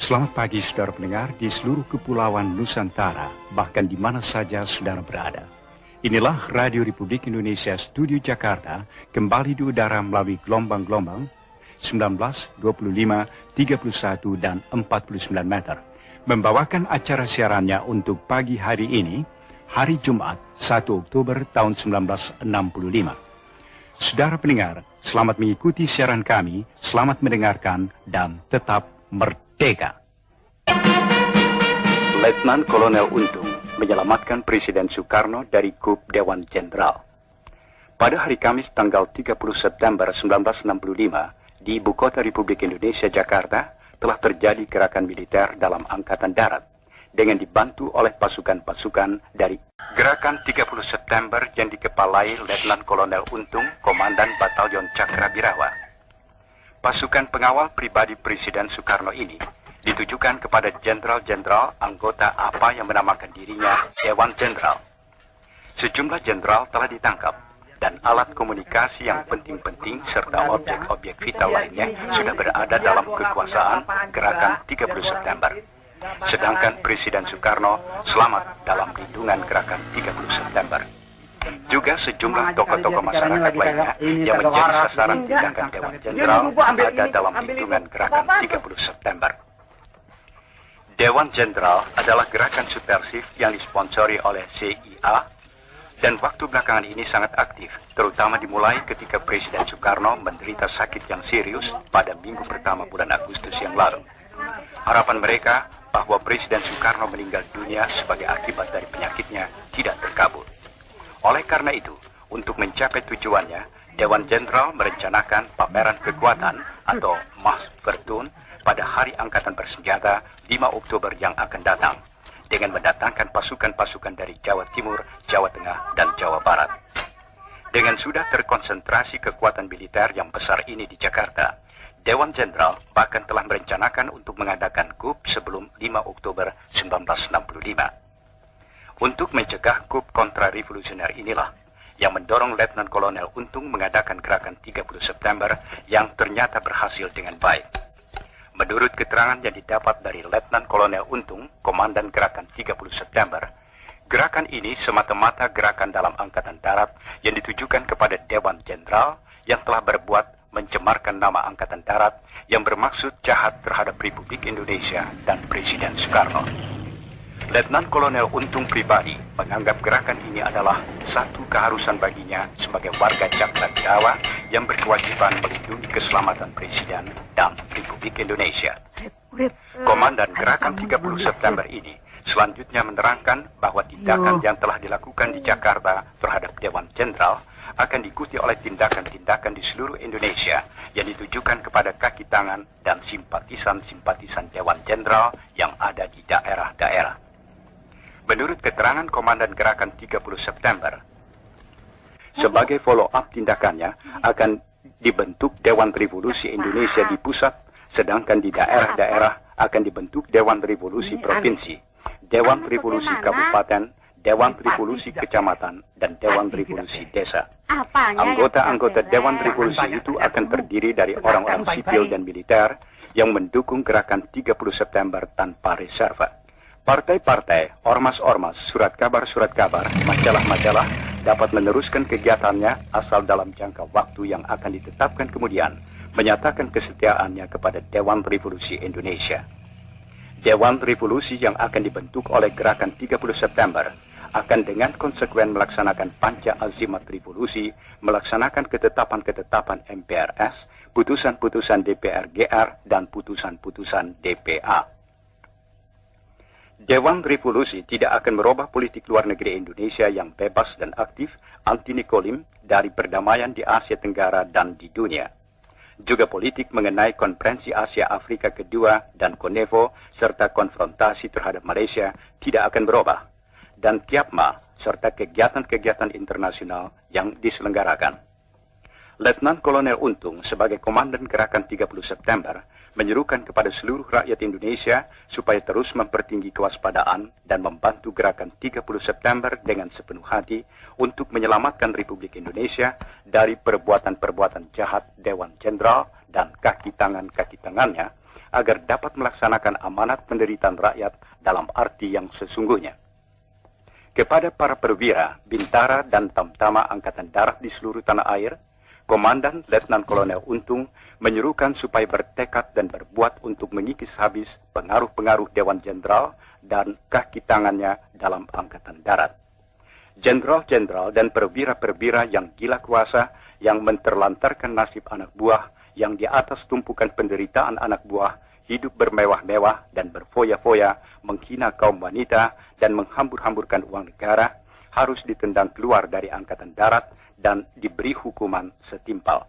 Selamat pagi saudara pendengar di seluruh kepulauan Nusantara, bahkan di mana saja saudara berada. Inilah Radio Republik Indonesia Studio Jakarta, kembali di udara melalui gelombang-gelombang 19, 25, 31, dan 49 meter. Membawakan acara siarannya untuk pagi hari ini, hari Jumat, 1 Oktober tahun 1965. Saudara pendengar, selamat mengikuti siaran kami, selamat mendengarkan, dan tetap merdeka. Letnan Kolonel Untung menyelamatkan Presiden Soekarno dari kup Dewan Jenderal. Pada hari Kamis tanggal 30 September 1965, di Ibu Kota Republik Indonesia Jakarta, telah terjadi gerakan militer dalam Angkatan Darat, dengan dibantu oleh pasukan-pasukan dari Gerakan 30 September yang dikepalai Letnan Kolonel Untung, Komandan Batalion Cakrabirawa. Pasukan pengawal pribadi Presiden Soekarno ini ditujukan kepada jenderal-jenderal anggota apa yang menamakan dirinya Dewan Jenderal. Sejumlah jenderal telah ditangkap, dan alat komunikasi yang penting-penting serta objek-objek vital lainnya sudah berada dalam kekuasaan Gerakan 30 September. Sedangkan Presiden Soekarno selamat dalam lindungan Gerakan 30 September. Juga sejumlah tokoh-tokoh masyarakat lainnya yang menjadi sasaran tindakan Dewan Jenderal ada dalam lindungan Gerakan 30 September. Dewan Jenderal adalah gerakan subversif yang disponsori oleh CIA dan waktu belakangan ini sangat aktif, terutama dimulai ketika Presiden Soekarno menderita sakit yang serius pada minggu pertama bulan Agustus yang lalu. Harapan mereka bahwa Presiden Soekarno meninggal dunia sebagai akibat dari penyakitnya tidak terkabul. Oleh karena itu, untuk mencapai tujuannya, Dewan Jenderal merencanakan pameran kekuatan atau Machtvertoon pada Hari Angkatan Bersenjata 5 Oktober yang akan datang, dengan mendatangkan pasukan-pasukan dari Jawa Timur, Jawa Tengah, dan Jawa Barat. Dengan sudah terkonsentrasi kekuatan militer yang besar ini di Jakarta, Dewan Jenderal bahkan telah merencanakan untuk mengadakan kup sebelum 5 Oktober 1965. Untuk mencegah kup kontra-revolusioner inilah yang mendorong Letnan Kolonel Untung mengadakan gerakan 30 September yang ternyata berhasil dengan baik. Menurut keterangan yang didapat dari Letnan Kolonel Untung, Komandan Gerakan 30 September, gerakan ini semata-mata gerakan dalam Angkatan Darat yang ditujukan kepada Dewan Jenderal yang telah berbuat mencemarkan nama Angkatan Darat yang bermaksud jahat terhadap Republik Indonesia dan Presiden Soekarno. Letnan Kolonel Untung pribadi menganggap gerakan ini adalah satu keharusan baginya sebagai warga Cakrabirawa yang berkewajiban melindungi keselamatan Presiden dan Republik Indonesia. Komandan Gerakan 30 September ini selanjutnya menerangkan bahwa tindakan yang telah dilakukan di Jakarta terhadap Dewan Jenderal akan diikuti oleh tindakan-tindakan di seluruh Indonesia yang ditujukan kepada kaki tangan dan simpatisan-simpatisan Dewan Jenderal yang ada di daerah-daerah. Menurut keterangan Komandan Gerakan 30 September, sebagai follow-up tindakannya akan dibentuk Dewan Revolusi Indonesia di pusat, sedangkan di daerah-daerah akan dibentuk Dewan Revolusi Provinsi, Dewan Revolusi Kabupaten, Dewan Revolusi Kecamatan, dan Dewan Revolusi Desa. Anggota-anggota Dewan Revolusi itu akan terdiri dari orang-orang sipil dan militer yang mendukung Gerakan 30 September tanpa reserve. Partai-partai, ormas-ormas, surat kabar, majalah-majalah dapat meneruskan kegiatannya asal dalam jangka waktu yang akan ditetapkan kemudian menyatakan kesetiaannya kepada Dewan Revolusi Indonesia. Dewan Revolusi yang akan dibentuk oleh Gerakan 30 September akan dengan konsekuen melaksanakan panca azimat revolusi, melaksanakan ketetapan-ketetapan MPRS, putusan-putusan DPR GR, dan putusan-putusan DPA. Dewan Revolusi tidak akan merubah politik luar negeri Indonesia yang bebas dan aktif anti-Nikolim dari perdamaian di Asia Tenggara dan di dunia. Juga politik mengenai Konferensi Asia Afrika kedua dan Konevo serta konfrontasi terhadap Malaysia tidak akan berubah. Dan Kiapma serta kegiatan-kegiatan internasional yang diselenggarakan. Letnan Kolonel Untung sebagai Komandan Gerakan 30 September menyerukan kepada seluruh rakyat Indonesia supaya terus mempertinggi kewaspadaan dan membantu Gerakan 30 September dengan sepenuh hati untuk menyelamatkan Republik Indonesia dari perbuatan-perbuatan jahat Dewan Jenderal dan kaki tangannya agar dapat melaksanakan amanat penderitaan rakyat dalam arti yang sesungguhnya. Kepada para perwira, bintara, dan tamtama Angkatan Darat di seluruh tanah air, Komandan Letnan Kolonel Untung menyerukan supaya bertekad dan berbuat untuk mengikis habis pengaruh-pengaruh Dewan Jenderal dan kaki tangannya dalam Angkatan Darat. Jenderal-jenderal dan perwira-perwira yang gila kuasa yang menterlantarkan nasib anak buah yang di atas tumpukan penderitaan anak buah hidup bermewah-mewah dan berfoya-foya, menghina kaum wanita dan menghambur-hamburkan uang negara, harus ditendang keluar dari Angkatan Darat dan diberi hukuman setimpal.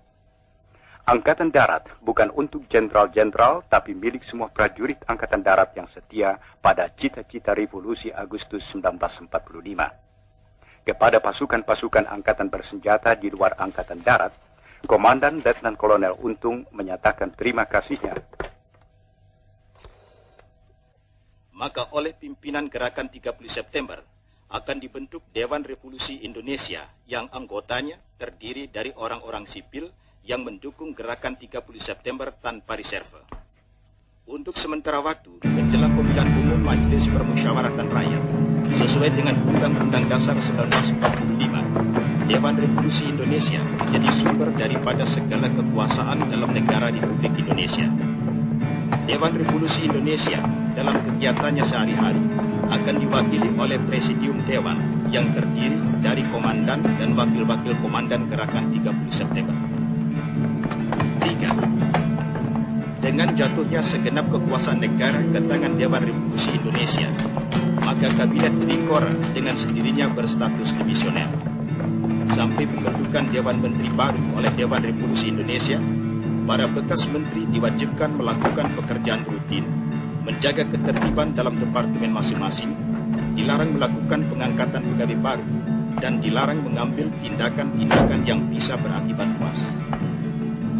Angkatan Darat bukan untuk jenderal-jenderal, tapi milik semua prajurit Angkatan Darat yang setia pada cita-cita revolusi Agustus 1945. Kepada pasukan-pasukan angkatan bersenjata di luar Angkatan Darat, Komandan Letnan Kolonel Untung menyatakan terima kasihnya. Maka oleh pimpinan Gerakan 30 September akan dibentuk Dewan Revolusi Indonesia yang anggotanya terdiri dari orang-orang sipil yang mendukung Gerakan 30 September tanpa reserve. Untuk sementara waktu, menjelang pemilihan umum Majelis Permusyawaratan Rakyat, sesuai dengan Undang-Undang Dasar 1945, Dewan Revolusi Indonesia menjadi sumber daripada segala kekuasaan dalam negara Republik Indonesia. Dewan Revolusi Indonesia dalam kegiatannya sehari-hari akan diwakili oleh Presidium Dewan yang terdiri dari komandan dan wakil-wakil komandan Gerakan 30 September. 3. Dengan jatuhnya segenap kekuasaan negara ke tangan Dewan Revolusi Indonesia, maka Kabinet Trikora dengan sendirinya berstatus dimisioner. Sampai pembentukan Dewan Menteri baru oleh Dewan Revolusi Indonesia, para bekas menteri diwajibkan melakukan pekerjaan rutin, menjaga ketertiban dalam departemen masing-masing, dilarang melakukan pengangkatan pegawai baru, dan dilarang mengambil tindakan-tindakan yang bisa berakibat luas.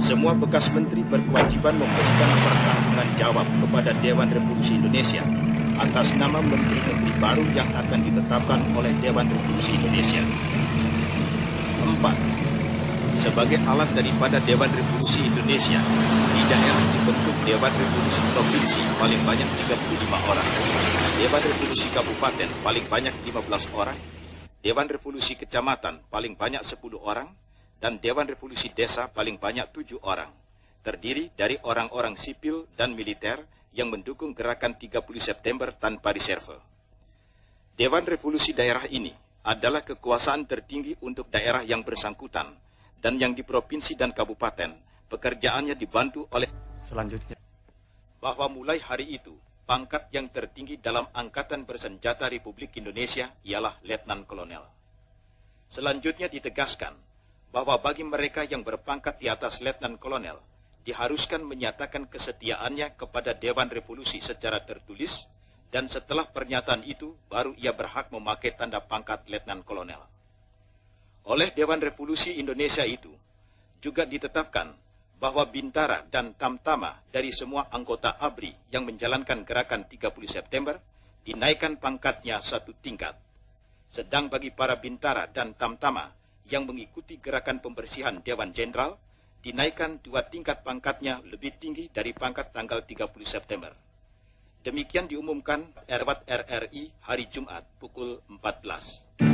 Semua bekas menteri berkewajiban memberikan pertanggungan jawab kepada Dewan Revolusi Indonesia atas nama menteri-menteri baru yang akan ditetapkan oleh Dewan Revolusi Indonesia. 4. Sebagai alat daripada Dewan Revolusi Indonesia, di daerah dibentuk Dewan Revolusi Provinsi paling banyak 35 orang, Dewan Revolusi Kabupaten paling banyak 15 orang, Dewan Revolusi Kecamatan paling banyak 10 orang, dan Dewan Revolusi Desa paling banyak 7 orang, terdiri dari orang-orang sipil dan militer yang mendukung Gerakan 30 September tanpa reserve. Dewan Revolusi daerah ini adalah kekuasaan tertinggi untuk daerah yang bersangkutan, dan yang di provinsi dan kabupaten, pekerjaannya dibantu oleh Selanjutnya, bahwa mulai hari itu, pangkat yang tertinggi dalam Angkatan Bersenjata Republik Indonesia ialah Letnan Kolonel. Selanjutnya ditegaskan bahwa bagi mereka yang berpangkat di atas Letnan Kolonel, diharuskan menyatakan kesetiaannya kepada Dewan Revolusi secara tertulis, dan setelah pernyataan itu, baru ia berhak memakai tanda pangkat Letnan Kolonel. Oleh Dewan Revolusi Indonesia itu, juga ditetapkan bahwa bintara dan tamtama dari semua anggota ABRI yang menjalankan Gerakan 30 September dinaikkan pangkatnya 1 tingkat. Sedang bagi para bintara dan tamtama yang mengikuti gerakan pembersihan Dewan Jenderal, dinaikkan 2 tingkat pangkatnya lebih tinggi dari pangkat tanggal 30 September. Demikian diumumkan Erwat RRI hari Jumat pukul 14.